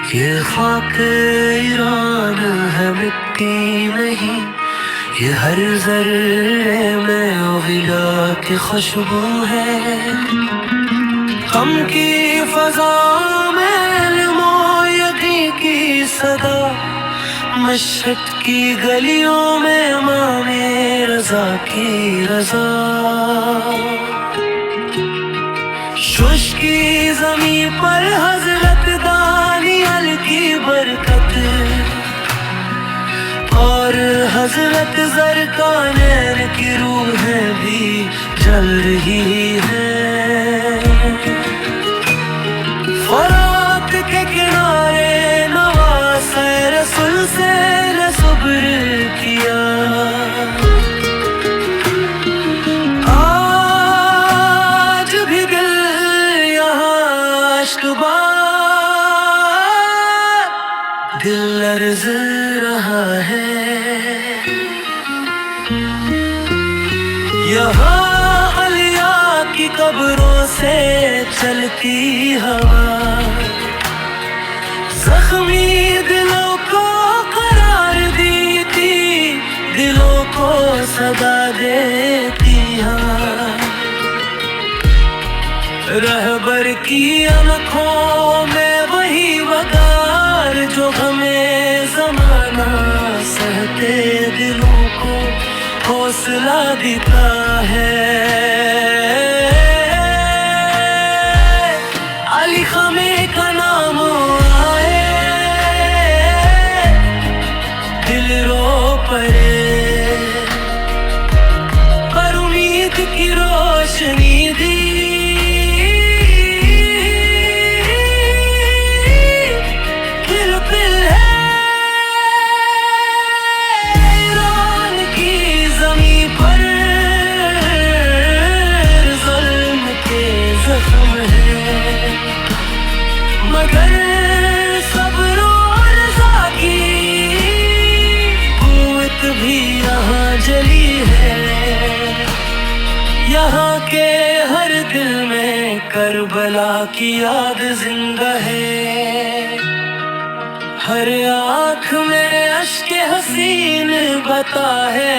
ये खाक ईरान है मिट्टी नहीं, ये हर जर्रे में ओगिला की खुशबू है। गम की फजा में इल्मो यकी की सदा, मशहद की गलियों में इमामे रजा की रजा। शुष्की ज़मीं पर हज़रत दानियल की बरकत, और हज़रत ज़रकानैन की रूहें भी जल रही हैं। फ़रात के किनारे नवासे रसूल से न सब्र किया, आज भी दिल दिल लर्ज़ रहा है। यहाँ अलिया की कब्रों से चलती हवा, ज़ख्मी दिलों को करार देती, दिलों को सदा देती हाँ। रहबर की आँखों में वही वकार जो हमें ज़माना सहते दिलों को हौसला देता है। अली ख़मे का नाम आए, दिल रो पड़े, पर उम्मीद की रोशनी दी। मगर सब्र और रज़ा की क़ुव्वत भी यहाँ जली है। यहाँ के हर दिल में करबला की याद जिंदा है, हर आँख में अश्क हसीन बता है।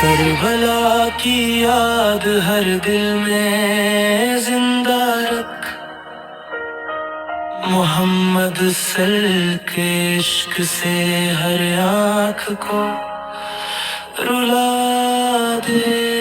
करबला की याद हर दिल में जिंदा रख, मोहम्मद सल्लल्लाहु के इश्क से हर आँख को रुला दे।